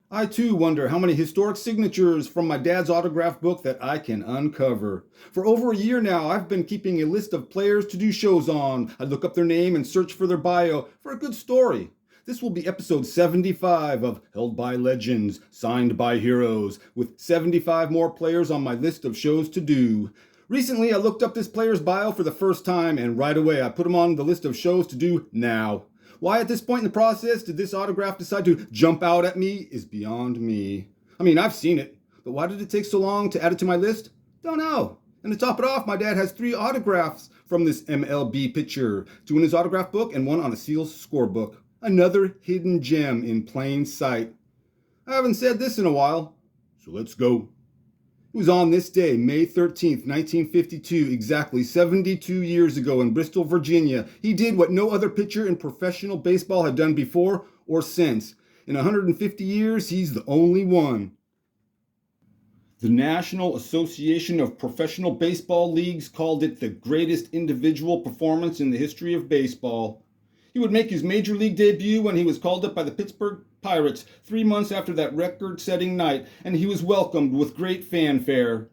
I too wonder how many historic signatures from my dad's autograph book that I can uncover. For over a year now, I've been keeping a list of players to do shows on. I look up their name and search for their bio for a good story. This will be episode 75 of Held by Legends, Signed by Heroes, with 75 more players on my list of shows to do. Recently, I looked up this player's bio for the first time, and right away I put him on the list of shows to do now. Why at this point in the process did this autograph decide to jump out at me is beyond me. I mean, I've seen it, but why did it take so long to add it to my list? Don't know. And to top it off, my dad has 3 autographs from this MLB pitcher, 2 in his autograph book and 1 on the Seals scorebook. Another hidden gem in plain sight. I haven't said this in a while, so let's go. It was on this day, May 13th, 1952, exactly 72 years ago in Bristol, Virginia, he did what no other pitcher in professional baseball had done before or since. In 150 years, he's the only one. The National Association of Professional Baseball Leagues called it the greatest individual performance in the history of baseball. He would make his major league debut when he was called up by the Pittsburgh Pirates 3 months after that record-setting night, and he was welcomed with great fanfare.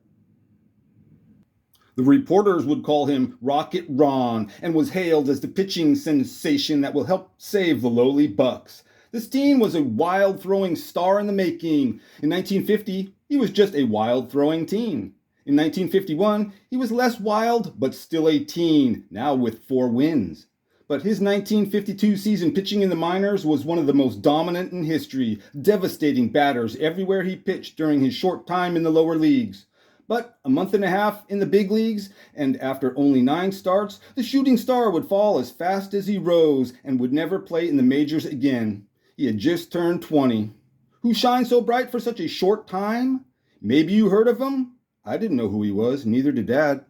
The reporters would call him Rocket Ron and was hailed as the pitching sensation that will help save the lowly Bucks. This teen was a wild throwing star in the making. In 1950, he was just a wild throwing teen. In 1951, he was less wild, but still a teen, now with 4 wins. But his 1952 season pitching in the minors was one of the most dominant in history, devastating batters everywhere he pitched during his short time in the lower leagues. But a month and a half in the big leagues, and after only 9 starts, the shooting star would fall as fast as he rose and would never play in the majors again. He had just turned 20. Who shined so bright for such a short time? Maybe you heard of him? I didn't know who he was, neither did Dad.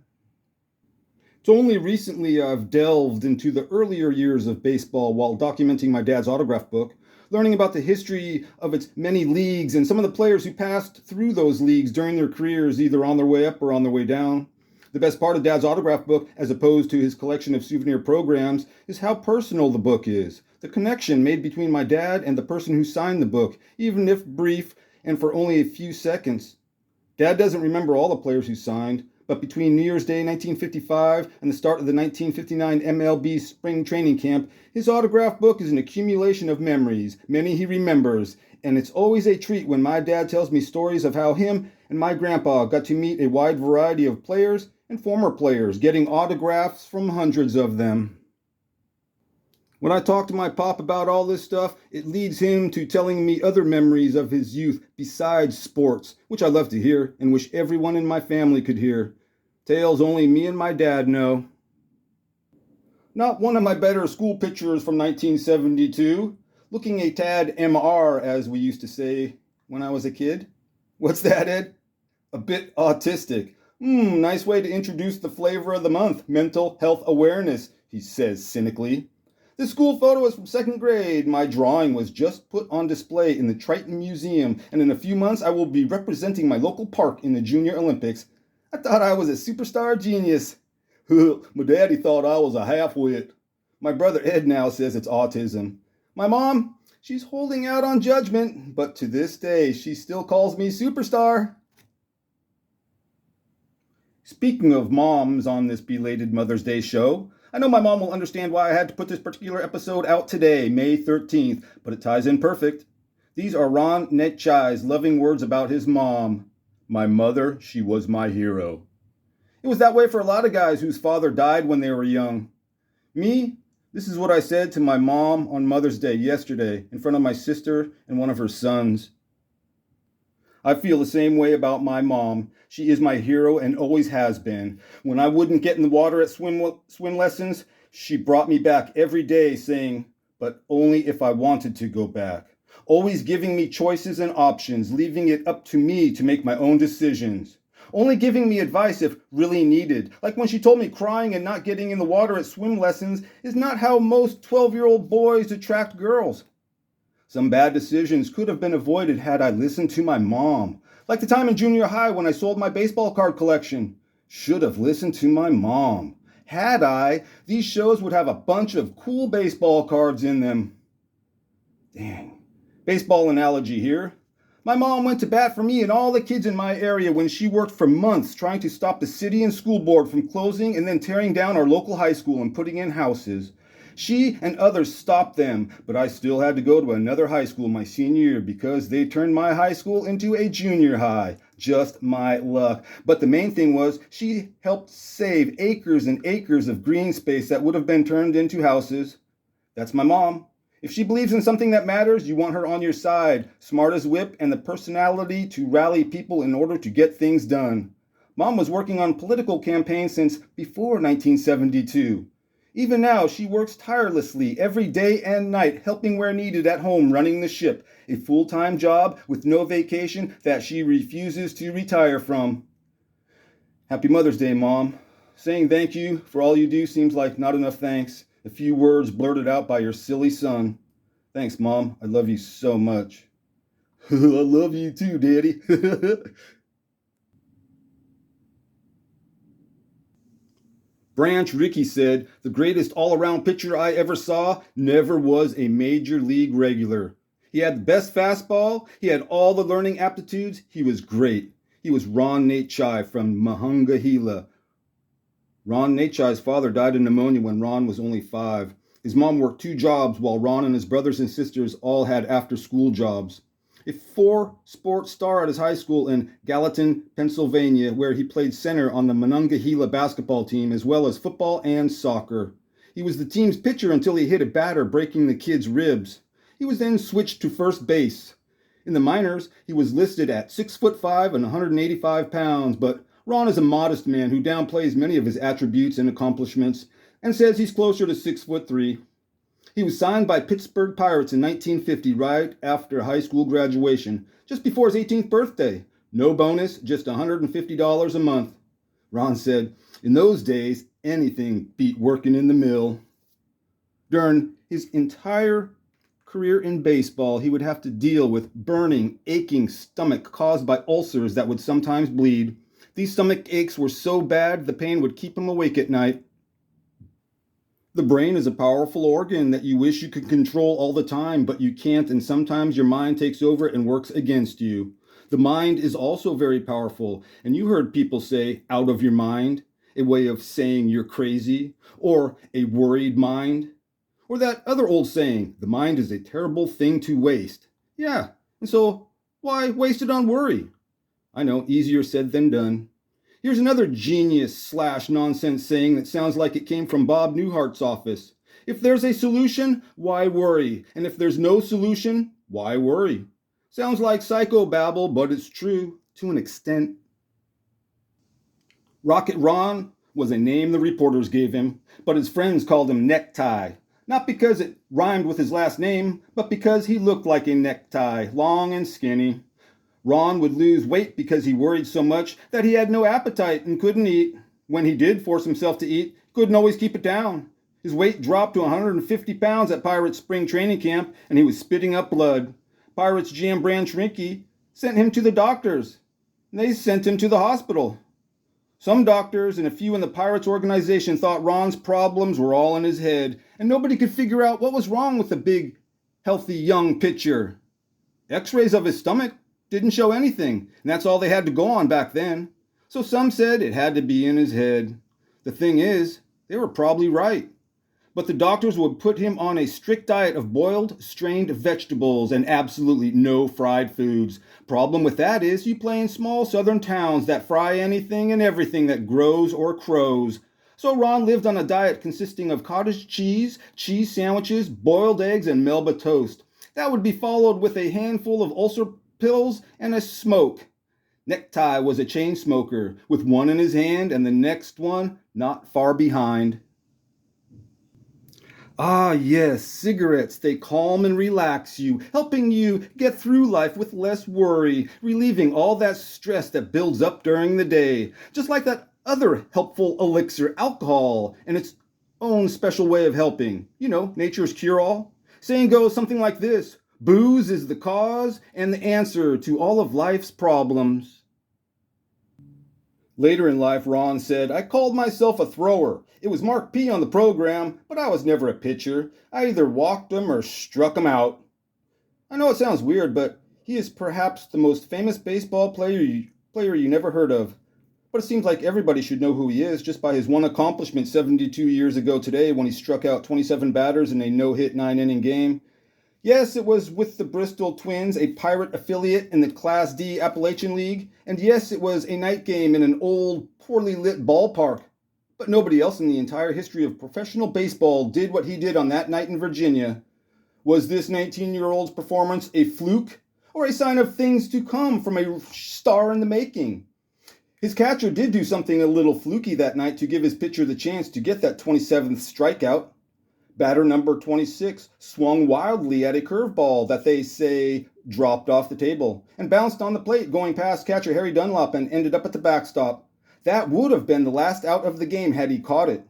It's only recently I've delved into the earlier years of baseball while documenting my dad's autograph book, learning about the history of its many leagues and some of the players who passed through those leagues during their careers, either on their way up or on their way down. The best part of Dad's autograph book, as opposed to his collection of souvenir programs, is how personal the book is. The connection made between my dad and the person who signed the book, even if brief and for only a few seconds. Dad doesn't remember all the players who signed, but between New Year's Day 1955 and the start of the 1959 MLB spring training camp, his autograph book is an accumulation of memories, many he remembers, and it's always a treat when my dad tells me stories of how him and my grandpa got to meet a wide variety of players and former players, getting autographs from hundreds of them. When I talk to my pop about all this stuff, it leads him to telling me other memories of his youth besides sports, which I love to hear and wish everyone in my family could hear. Tales only me and my dad know. Not one of my better school pictures from 1972, looking a tad MR, as we used to say when I was a kid. What's that, Ed? A bit autistic. Nice way to introduce the flavor of the month, mental health awareness, he says cynically. This school photo is from 2nd grade. My drawing was just put on display in the Triton Museum, and in a few months I will be representing my local park in the Junior Olympics. I thought I was a superstar genius. My daddy thought I was a half-wit. My brother Ed now says it's autism. My mom, she's holding out on judgment, but to this day she still calls me superstar. Speaking of moms on this belated Mother's Day show, I know my mom will understand why I had to put this particular episode out today, May 13th, but it ties in perfect. These are Ron Necciai's loving words about his mom. My mother, she was my hero. It was that way for a lot of guys whose father died when they were young. Me, this is what I said to my mom on Mother's Day yesterday in front of my sister and one of her sons. I feel the same way about my mom. She is my hero and always has been. When I wouldn't get in the water at swim lessons, she brought me back every day saying, but only if I wanted to go back. Always giving me choices and options, leaving it up to me to make my own decisions. Only giving me advice if really needed. Like when she told me crying and not getting in the water at swim lessons is not how most 12-year-old boys attract girls. Some bad decisions could have been avoided had I listened to my mom. Like the time in junior high when I sold my baseball card collection. Should have listened to my mom. Had I, these shows would have a bunch of cool baseball cards in them. Dang. Baseball analogy here. My mom went to bat for me and all the kids in my area when she worked for months trying to stop the city and school board from closing and then tearing down our local high school and putting in houses. She and others stopped them, but I still had to go to another high school my senior year because they turned my high school into a junior high. Just my luck. But the main thing was she helped save acres and acres of green space that would have been turned into houses. That's my mom. If she believes in something that matters, you want her on your side, smart as whip, and the personality to rally people in order to get things done. Mom was working on political campaigns since before 1972. Even now, she works tirelessly every day and night, helping where needed at home, running the ship, a full-time job with no vacation that she refuses to retire from. Happy Mother's Day, Mom. Saying thank you for all you do seems like not enough thanks. A few words blurted out by your silly son. Thanks, Mom. I love you so much. I love you too, Daddy. Branch Rickey said, the greatest all-around pitcher I ever saw never was a major league regular. He had the best fastball. He had all the learning aptitudes. He was great. He was Ron Necciai from Monongahela. Ron Necciai's father died of pneumonia when Ron was only 5. His mom worked 2 jobs while Ron and his brothers and sisters all had after-school jobs. A 4-sport star at his high school in Gallatin, Pennsylvania, where he played center on the Monongahela basketball team as well as football and soccer. He was the team's pitcher until he hit a batter, breaking the kid's ribs. He was then switched to first base. In the minors, he was listed at 6'5" and 185 pounds, but Ron is a modest man who downplays many of his attributes and accomplishments and says he's closer to 6'3". He was signed by Pittsburgh Pirates in 1950 right after high school graduation, just before his 18th birthday. No bonus, just $150 a month. Ron said, in those days, anything beat working in the mill. During his entire career in baseball, he would have to deal with burning, aching stomach caused by ulcers that would sometimes bleed. These stomach aches were so bad the pain would keep him awake at night. The brain is a powerful organ that you wish you could control all the time, but you can't, and sometimes your mind takes over and works against you. The mind is also very powerful, and you heard people say, out of your mind, a way of saying you're crazy, or a worried mind, or that other old saying, the mind is a terrible thing to waste. Yeah, and so why waste it on worry? I know, easier said than done. Here's another genius/nonsense saying that sounds like it came from Bob Newhart's office. If there's a solution, why worry? And if there's no solution, why worry? Sounds like psychobabble, but it's true to an extent. Rocket Ron was a name the reporters gave him, but his friends called him Necktie. Not because it rhymed with his last name, but because he looked like a necktie, long and skinny. Ron would lose weight because he worried so much that he had no appetite and couldn't eat. When he did force himself to eat, couldn't always keep it down. His weight dropped to 150 pounds at Pirates spring training camp, and he was spitting up blood. Pirates GM Branch Rickey sent him to the doctors. They sent him to the hospital. Some doctors and a few in the Pirates organization thought Ron's problems were all in his head, and nobody could figure out what was wrong with the big, healthy young pitcher. X-rays of his stomach didn't show anything, and that's all they had to go on back then. So some said it had to be in his head. The thing is, they were probably right. But the doctors would put him on a strict diet of boiled, strained vegetables and absolutely no fried foods. Problem with that is you play in small southern towns that fry anything and everything that grows or crows. So Ron lived on a diet consisting of cottage cheese, cheese sandwiches, boiled eggs, and Melba toast. That would be followed with a handful of ulcer pills and a smoke. Necktie was a chain smoker, with one in his hand and the next one not far behind. Ah, yes, cigarettes. They calm and relax you, helping you get through life with less worry, relieving all that stress that builds up during the day. Just like that other helpful elixir, alcohol, and its own special way of helping. You know, nature's cure-all. Saying goes something like this: booze is the cause and the answer to all of life's problems. Later in life, Ron said, I called myself a thrower. It was Mark P on the program, but I was never a pitcher. I either walked them or struck them out. I know it sounds weird, but He is perhaps the most famous baseball player you never heard of. But it seems like everybody should know who he is just by his one accomplishment 72 years ago today when he struck out 27 batters in a no-hit 9-inning game. Yes, it was with the Bristol Twins, a Pirate affiliate in the Class D Appalachian League. And yes, it was a night game in an old, poorly lit ballpark. But nobody else in the entire history of professional baseball did what he did on that night in Virginia. Was this 19-year-old's performance a fluke or a sign of things to come from a star in the making? His catcher did do something a little fluky that night to give his pitcher the chance to get that 27th strikeout. Batter number 26 swung wildly at a curveball that they say dropped off the table and bounced on the plate going past catcher Harry Dunlop and ended up at the backstop. That would have been the last out of the game had he caught it.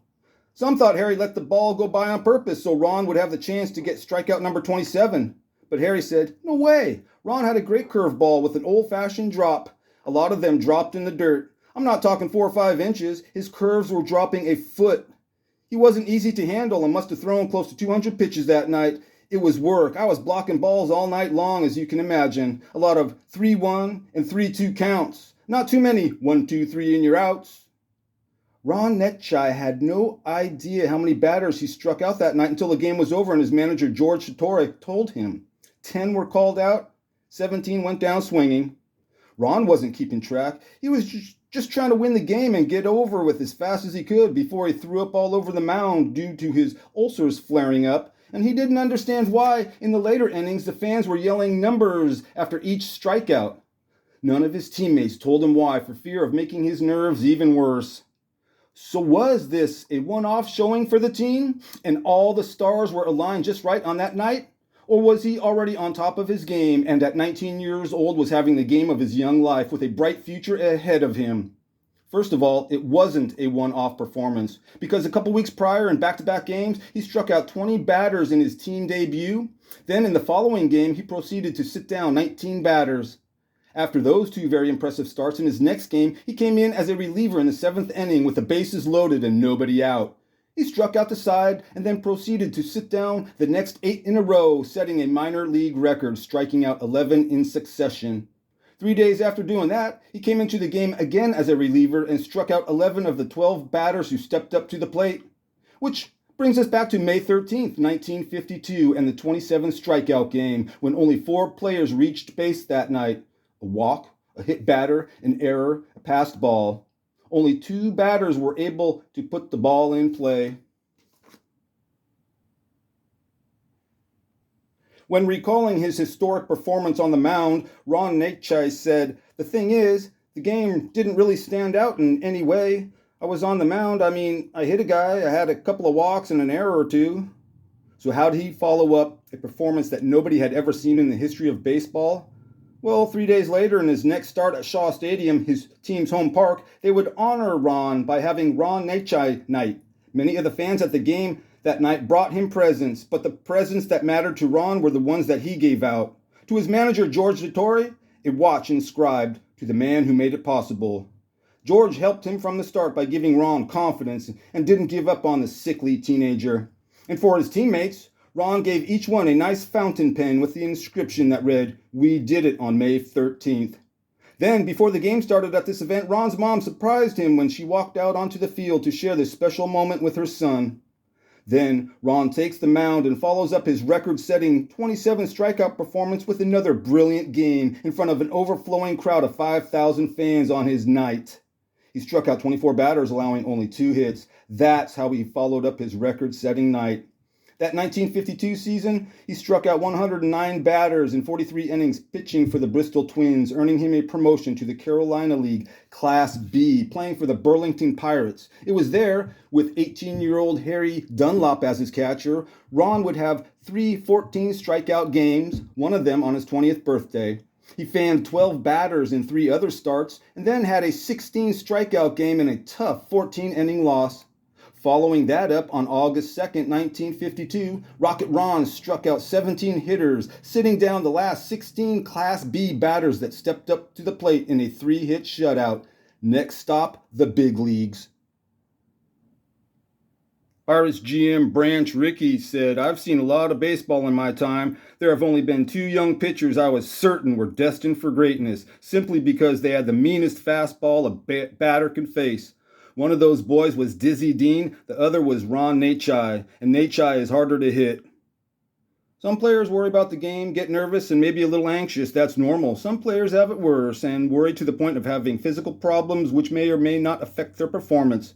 Some thought Harry let the ball go by on purpose so Ron would have the chance to get strikeout number 27. But Harry said, "No way. Ron had a great curveball with an old-fashioned drop. A lot of them dropped in the dirt. I'm not talking 4 or 5 inches. His curves were dropping a foot. He wasn't easy to handle and must have thrown close to 200 pitches that night. It was work. I was blocking balls all night long, as you can imagine. A lot of 3-1 and 3-2 counts. Not too many 1-2-3 in your outs." Ron Necciai had no idea how many batters he struck out that night until the game was over and his manager George Satori told him. 10 were called out, 17 went down swinging. Ron wasn't keeping track. He was just trying to win the game and get over with as fast as he could before he threw up all over the mound due to his ulcers flaring up, and he didn't understand why in the later innings the fans were yelling numbers after each strikeout. None of his teammates told him why for fear of making his nerves even worse. So was this a one-off showing for the team, and all the stars were aligned just right on that night? Or was he already on top of his game and at 19 years old was having the game of his young life with a bright future ahead of him? First of all, it wasn't a one-off performance because a couple weeks prior in back-to-back games, he struck out 20 batters in his team debut. Then in the following game, he proceeded to sit down 19 batters. After those 2 very impressive starts in his next game, he came in as a reliever in the 7th inning with the bases loaded and nobody out. He struck out the side and then proceeded to sit down the next 8 in a row, setting a minor league record, striking out 11 in succession. 3 days after doing that, he came into the game again as a reliever and struck out 11 of the 12 batters who stepped up to the plate. Which brings us back to May 13th, 1952, and the 27th strikeout game, when only 4 players reached base that night. A walk, a hit batter, an error, a passed ball. Only 2 batters were able to put the ball in play. When recalling his historic performance on the mound, Ron Necciai said, "The thing is, the game didn't really stand out in any way. I was on the mound, I hit a guy, I had a couple of walks and an error or 2. So how did he follow up a performance that nobody had ever seen in the history of baseball? Well, 3 days later, in his next start at Shaw Stadium, his team's home park, they would honor Ron by having Ron Necciai night. Many of the fans at the game that night brought him presents, but the presents that mattered to Ron were the ones that he gave out. To his manager, George Satori, a watch inscribed, "To the man who made it possible." George helped him from the start by giving Ron confidence and didn't give up on the sickly teenager. And for his teammates, Ron gave each one a nice fountain pen with the inscription that read, "We did it on May 13th. Then, before the game started at this event, Ron's mom surprised him when she walked out onto the field to share this special moment with her son. Then, Ron takes the mound and follows up his record-setting 27 strikeout performance with another brilliant game in front of an overflowing crowd of 5,000 fans on his night. He struck out 24 batters, allowing only 2 hits. That's how he followed up his record-setting night. That 1952 season, he struck out 109 batters in 43 innings pitching for the Bristol Twins, earning him a promotion to the Carolina League Class B, playing for the Burlington Pirates. It was there, with 18-year-old Harry Dunlop as his catcher, Ron would have 3 14 strikeout games, one of them on his 20th birthday. He fanned 12 batters in 3 other starts, and then had a 16 strikeout game in a tough 14-inning loss. Following that up on August 2nd, 1952, Rocket Ron struck out 17 hitters, sitting down the last 16 Class B batters that stepped up to the plate in a 3-hit shutout. Next stop, the big leagues. Pirates GM Branch Rickey said, "I've seen a lot of baseball in my time. There have only been two young pitchers I was certain were destined for greatness, simply because they had the meanest fastball a batter could face. One of those boys was Dizzy Dean, the other was Ron Necciai, and Necciai is harder to hit." Some players worry about the game, get nervous, and maybe a little anxious. That's normal. Some players have it worse and worry to the point of having physical problems which may or may not affect their performance.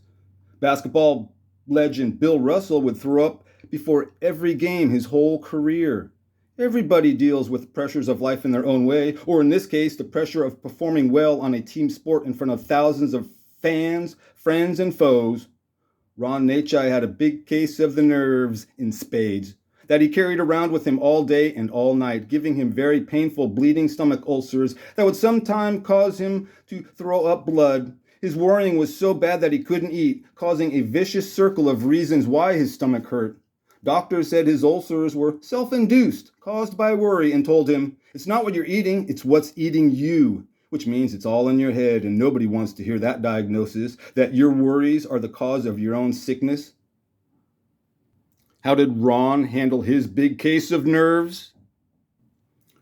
Basketball legend Bill Russell would throw up before every game his whole career. Everybody deals with the pressures of life in their own way, or in this case, the pressure of performing well on a team sport in front of thousands of fans, friends, and foes. Ron Necciai had a big case of the nerves in spades that he carried around with him all day and all night, giving him very painful bleeding stomach ulcers that would sometimes cause him to throw up blood. His worrying was so bad that he couldn't eat, causing a vicious circle of reasons why his stomach hurt. Doctors said his ulcers were self-induced, caused by worry, and told him, "It's not what you're eating, it's what's eating you," which means it's all in your head, and nobody wants to hear that diagnosis, that your worries are the cause of your own sickness. How did Ron handle his big case of nerves?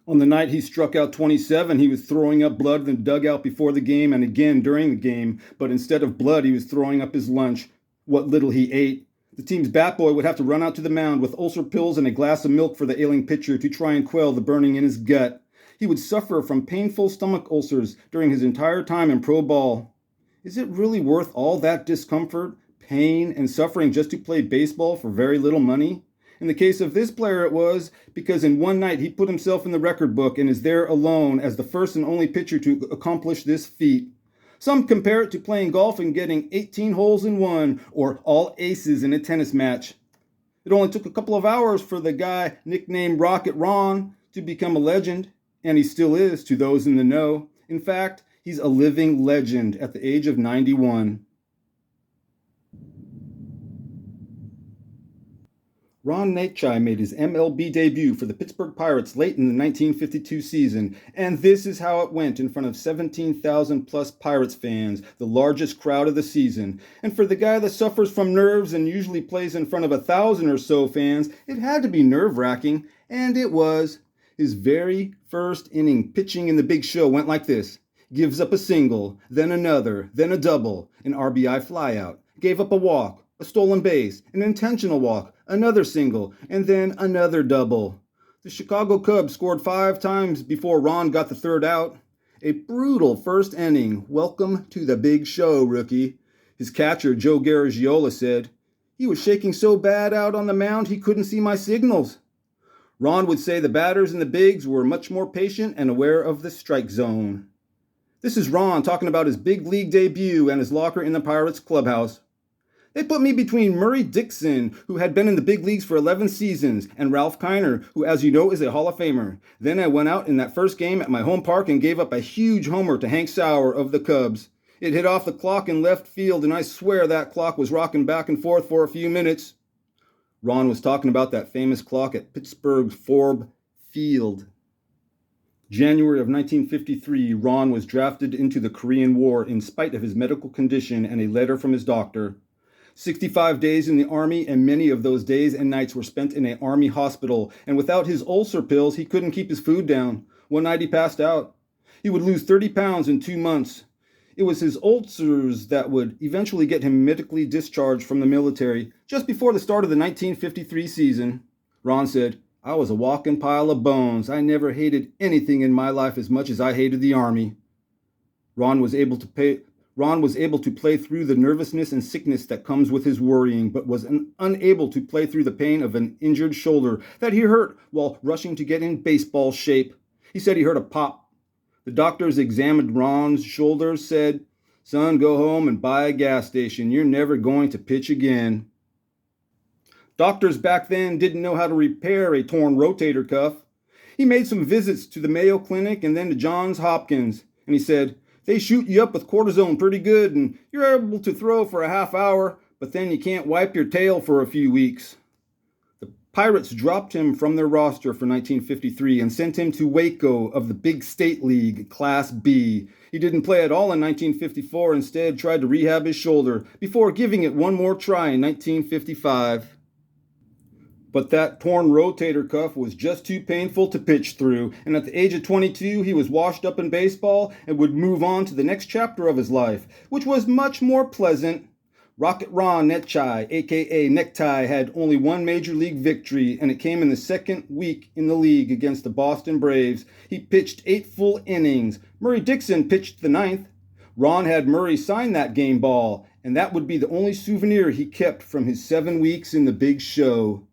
On the night he struck out 27, he was throwing up blood in the dugout before the game and again during the game, but instead of blood, he was throwing up his lunch, what little he ate. The team's bat boy would have to run out to the mound with ulcer pills and a glass of milk for the ailing pitcher to try and quell the burning in his gut. He would suffer from painful stomach ulcers during his entire time in pro ball. Is it really worth all that discomfort, pain, and suffering just to play baseball for very little money? In the case of this player, it was, because in one night he put himself in the record book and is there alone as the first and only pitcher to accomplish this feat. Some compare it to playing golf and getting 18 holes in one, or all aces in a tennis match. It only took a couple of hours for the guy nicknamed Rocket Ron to become a legend, and he still is to those in the know. In fact, he's a living legend at the age of 91. Ron Necciai made his MLB debut for the Pittsburgh Pirates late in the 1952 season, and this is how it went in front of 17,000 plus Pirates fans, the largest crowd of the season. And for the guy that suffers from nerves and usually plays in front of 1,000 or so fans, it had to be nerve-wracking, and it was. His very first inning pitching in the big show went like this. Gives up a single, then another, then a double, an RBI flyout, gave up a walk, a stolen base, an intentional walk, another single, and then another double. The Chicago Cubs scored 5 times before Ron got the third out. A brutal first inning. Welcome to the big show, rookie. His catcher, Joe Garagiola, said, "He was shaking so bad out on the mound he couldn't see my signals." Ron would say the batters in the bigs were much more patient and aware of the strike zone. This is Ron talking about his big league debut and his locker in the Pirates clubhouse. "They put me between Murray Dixon, who had been in the big leagues for 11 seasons, and Ralph Kiner, who, as you know, is a Hall of Famer. Then I went out in that first game at my home park and gave up a huge homer to Hank Sauer of the Cubs. It hit off the clock in left field, and I swear that clock was rocking back and forth for a few minutes." Ron was talking about that famous clock at Pittsburgh's Forbes Field. January of 1953, Ron was drafted into the Korean War in spite of his medical condition and a letter from his doctor. 65 days in the Army, and many of those days and nights were spent in an Army hospital, and without his ulcer pills, he couldn't keep his food down. One night he passed out. He would lose 30 pounds in 2 months. It was his ulcers that would eventually get him medically discharged from the military just before the start of the 1953 season. Ron said, "I was a walking pile of bones. I never hated anything in my life as much as I hated the Army." Ron was able to play through the nervousness and sickness that comes with his worrying, but was unable to play through the pain of an injured shoulder that he hurt while rushing to get in baseball shape. He said he heard a pop. The doctors examined Ron's shoulders, said, "Son, go home and buy a gas station. You're never going to pitch again." Doctors back then didn't know how to repair a torn rotator cuff. He made some visits to the Mayo Clinic and then to Johns Hopkins, and he said, "They shoot you up with cortisone pretty good, and you're able to throw for a half hour, but then you can't wipe your tail for a few weeks." The Pirates dropped him from their roster for 1953 and sent him to Waco of the Big State League, Class B. He didn't play at all in 1954, instead tried to rehab his shoulder before giving it one more try in 1955. But that torn rotator cuff was just too painful to pitch through, and at the age of 22, he was washed up in baseball and would move on to the next chapter of his life, which was much more pleasant. Rocket Ron Necciai, aka Necktie, had only one major league victory, and it came in the second week in the league against the Boston Braves. He pitched 8 full innings. Murray Dixon pitched the ninth. Ron had Murray sign that game ball, and that would be the only souvenir he kept from his 7 weeks in the big show.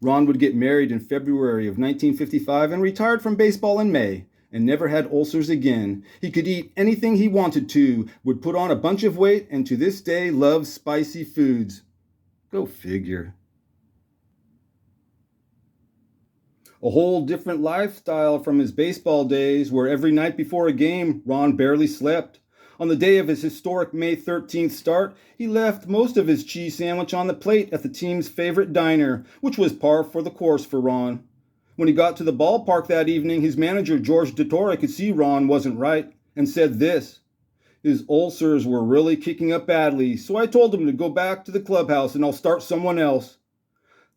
Ron would get married in February of 1955 and retired from baseball in May, and never had ulcers again. He could eat anything he wanted to, would put on a bunch of weight, and to this day loves spicy foods. Go figure. A whole different lifestyle from his baseball days, where every night before a game, Ron barely slept. On the day of his historic May 13th start, he left most of his cheese sandwich on the plate at the team's favorite diner, which was par for the course for Ron. When he got to the ballpark that evening, his manager, George DeTore, could see Ron wasn't right and said this: "His ulcers were really kicking up badly, so I told him to go back to the clubhouse and I'll start someone else."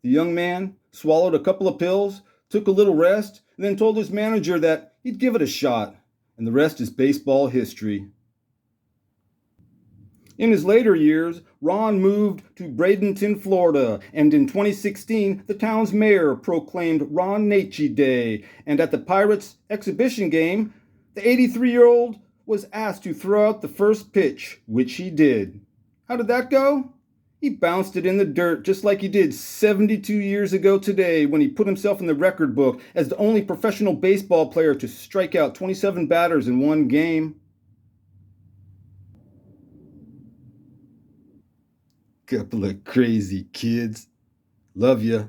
The young man swallowed a couple of pills, took a little rest, and then told his manager that he'd give it a shot, and the rest is baseball history. In his later years, Ron moved to Bradenton, Florida, and in 2016, the town's mayor proclaimed Ron Necciai Day, and at the Pirates exhibition game, the 83-year-old was asked to throw out the first pitch, which he did. How did that go? He bounced it in the dirt just like he did 72 years ago today when he put himself in the record book as the only professional baseball player to strike out 27 batters in one game. Couple of crazy kids. Love ya.